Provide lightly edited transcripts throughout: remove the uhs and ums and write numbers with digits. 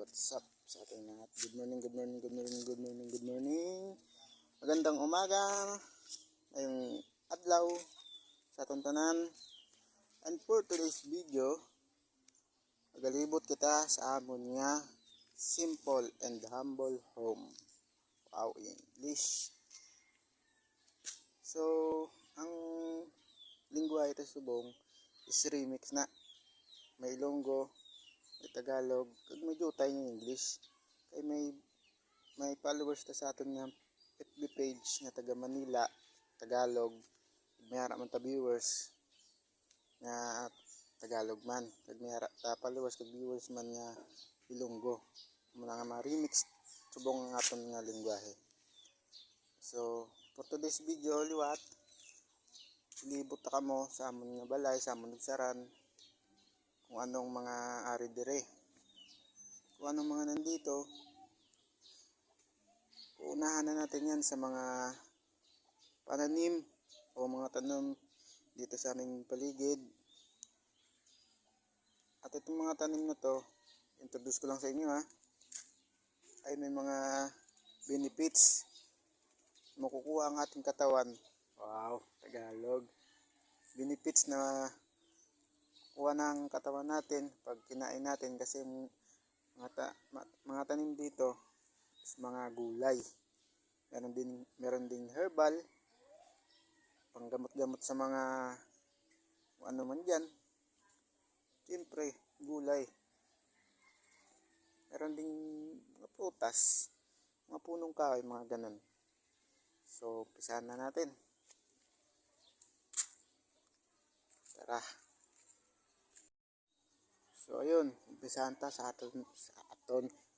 what's up sa ating lahat? Good morning, good morning, good morning, good morning, good morning. Magandang umaga ngayong adlaw sa atong tanan. And for today's video, magalibot kita sa amon nga simple and humble home. Wow, English. So, ang lingwahe ito subong is remix na. May Ilonggo, may Tagalog, kag may jutay ng English. Kay may followers ta sa aton nga FB page nga taga Manila, Tagalog. May hara man ta viewers nga Tagalog man. Kag may hara ta followers kag viewers man nga Ilonggo. Muna nga ma-remix subong ang aton nga lingwahe. So, for today's video, liwat libot ta kamo sa amon nga balay, sa amon nagsaran, kung anong mga ari dire, kung anong mga nandito. Uunahan na natin yan sa mga pananim o mga tanom dito sa aming paligid. At itong mga tanim na to, introduce ko lang sa inyo ay may mga benefits makukuha ang ating katawan. Wow, Tagalog. Benefits na kuha ng katawan natin pag kinain natin, kasi mga tanim dito is mga gulay. Meron ding herbal, panggamot-gamot sa mga ano man dyan. Siyempre, gulay. Meron ding mga prutas, mga punong kahoy, mga ganun. So, umpisahan na natin. Tara. So ayun, umpisahan ta sa aton.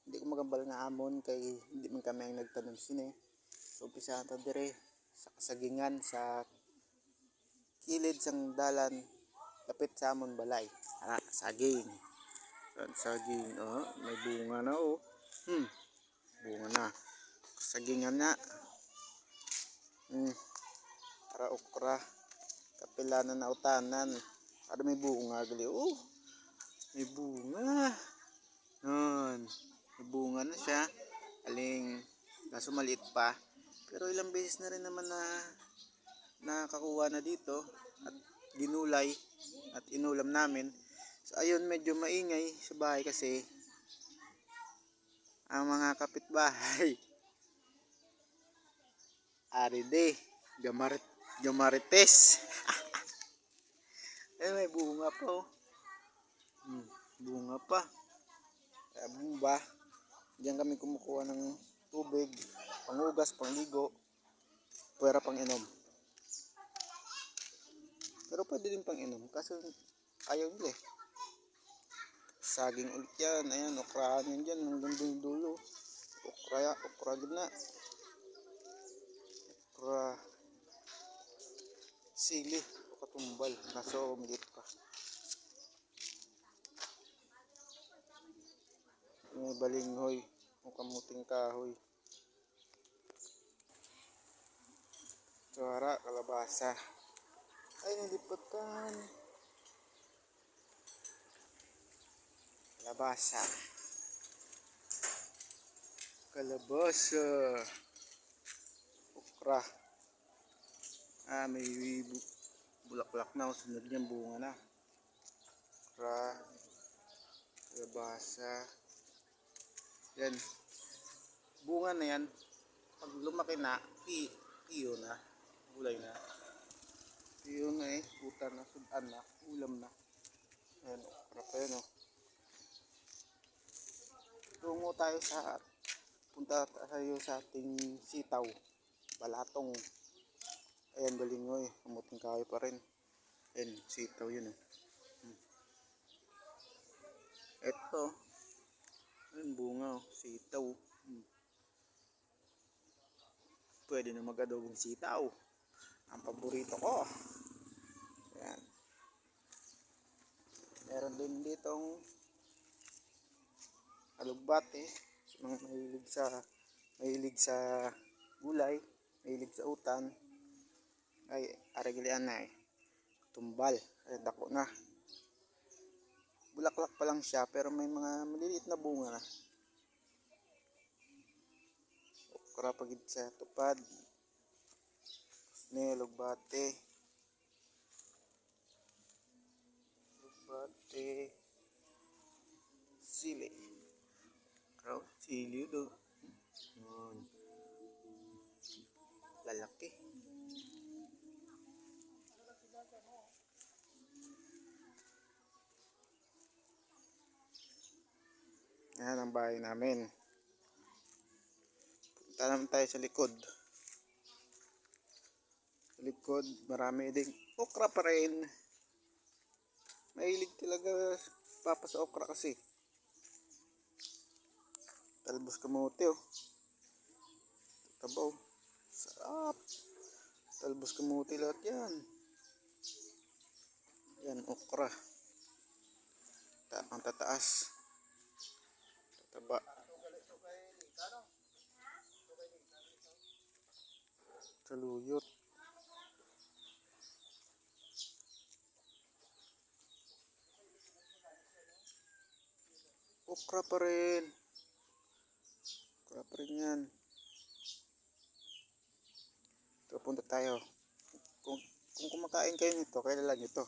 Hindi ko magambal nga amon kay hindi man kami ang nagtanom sini. So umpisahan ta dire sa kasagingan, sa kilid sang dalan lapit sa amon balay. Saging. Saging, may bunga na Bunga na. Kasagingan na. Para okra. Kapilanan na utanan. Para may bunga gali. May bunga. May bunga na siya. Aling kaso maliit pa. Pero ilang beses na rin naman na nakakuha na dito at ginulay at inulam namin. So ayun, medyo maingay sa bahay kasi ang mga kapitbahay aride gamarites. Ay, may bunga pa bunga pa. Kaya bumba. Diyan kami kumukuha ng tubig, panghugas, pangligo, pwera pang inom. Pero pwede din pang inom kasi ayaw nila Saging ulit yan. Ayan, okrahan yan dyan hanggang dulo. Okra gina. Okra sili o katumbal. Kaso umilit pa. May balinghoy o kamuting kahoy. Tsara, kalabasa. Ay, nalipatan. Kalabasa. Okra. May bulaklak na. Sunod niyang bunga na. Okra. Kalabasa. Yan. Bunga na yan. Pag lumaki na, piyo na. Gulay na. Piyo na puta na, sudan na, ulam na. Ayan, okra pa yan Punta tayo sa ating sitaw, balatong. Ayan, balinghoy, kamuting kahoy pa rin. Ayan, sitaw yun Ito, ayan, bunga sitaw. Pwede na mag-adobong sitaw. Ang paborito ko. Ayan. Meron din ditong alugbate. Mga mahilig sa gulay, mahilig sa utan. Ay, aragilian na tumbal. Ay, dako na. Bulaklak pa lang siya pero may mga maliliit na bunga na. okra pagid sa tupad ni lugbate sili raw sili do yun lalaki. Yan ang bahay namin. Punta naman tayo sa likod. Sa likod, marami ding okra pa rin. Mahilig talaga papa sa okra kasi. Talbos kamote oh. Tabaw. Sarap. Talbos kamote lahat yan. Yan okra. Ang tataas. Tataba. Saluyot. Okra pa rin. Okra pa rin yan. Ito, punta tayo. Kung kumakain kayo nito, kilala nyo to.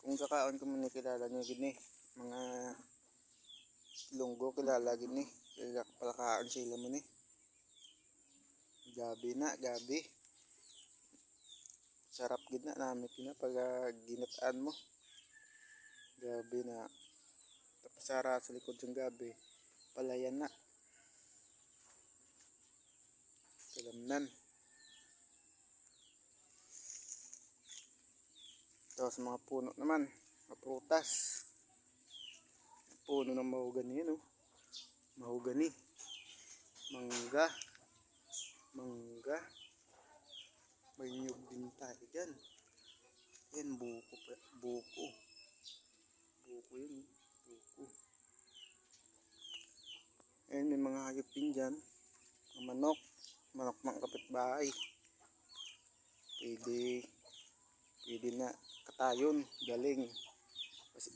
Kung kakaon ko muna, kilala nyo gini. Mga lunggo, kilala gini. Kaya palakaan sila mo ni. Gabi na, gabi. Sarap gid na namin na pag ginataan mo. Gabi na. Tapos sara sa likod ng gabi. Palayan na. Kalamnan. Tapos mga puno naman. Mga prutas. Puno ng mahogani yan oh. Mahogani. Mangga. Mangga. May nyug din tayo dyan. Yan buko. Buko. Buko yun. Buko. Ayan may mga hayop din dyan. Manok. Manok ng kapitbahay. Pwede na katayon. Galing. Kasi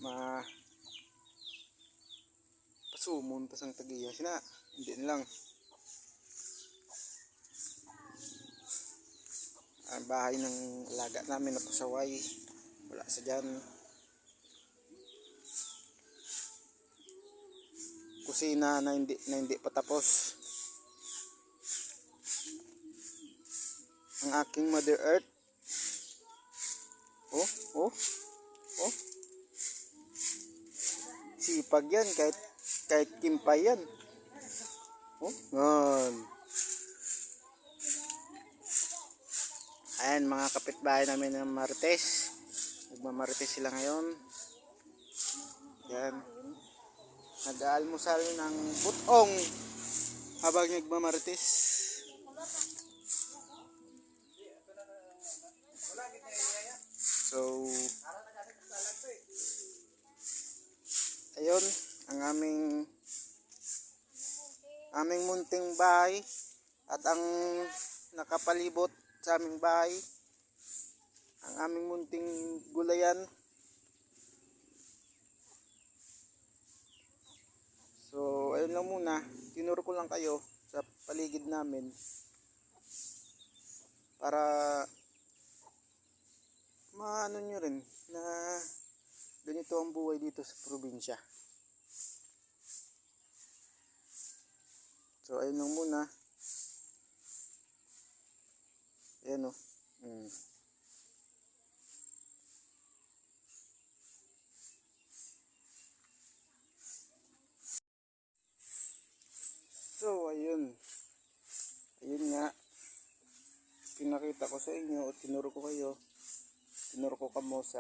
pasumon tas ang tagiya. Sina. Hindi na lang. Ang bahay ng alaga namin na pasaway. Wala sa dyan. Kusina na hindi patapos. Ang aking Mother Earth. Oh. Sipag yan kahit kimpay yan. Oh, yan. Ayan mga kapitbahay namin ng Marites. Nagmamarites sila ngayon. Yan. Nag-aalmusal ng butong habang nagmamarites. So, ayun ang aming munting bahay at ang nakapalibot sa aming bahay, ang aming munting gulayan. So ayun lang muna, tinuro ko lang kayo sa paligid namin para maano nyo rin na ganito ang buhay dito sa probinsya. So ayun lang muna. Ayan o. So ayun. Ayun nga. Pinakita ko sa inyo o tinuro ko kayo. Tinuro ko kamo sa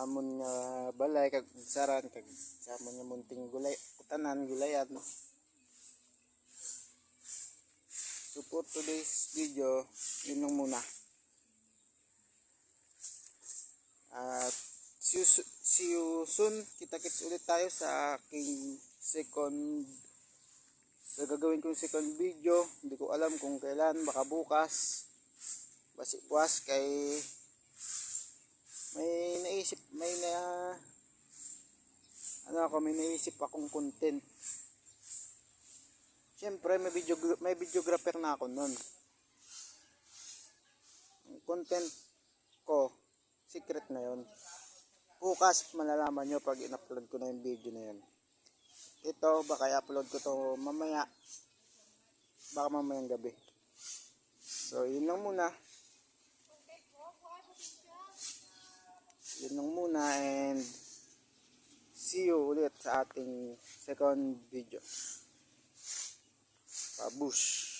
amon nga balay kag saran kag sa amon nga munting gulay utanan gulayan. So for today's video, yun lang muna. At see you soon. Kita-kits ulit tayo sa aking gagawin kong second video. Hindi ko alam kung kailan, baka bukas. Basi puas kay may naisip akong content. Siyempre, may videographer na ako nun. Ang content ko, secret na yon. Bukas malalaman nyo pag in-upload ko na yung video na yun. Ito, baka i-upload ko to mamaya. Baka mamayang gabi. So, yun lang muna. Yun lang muna and see you ulit sa ating second video. Pabush!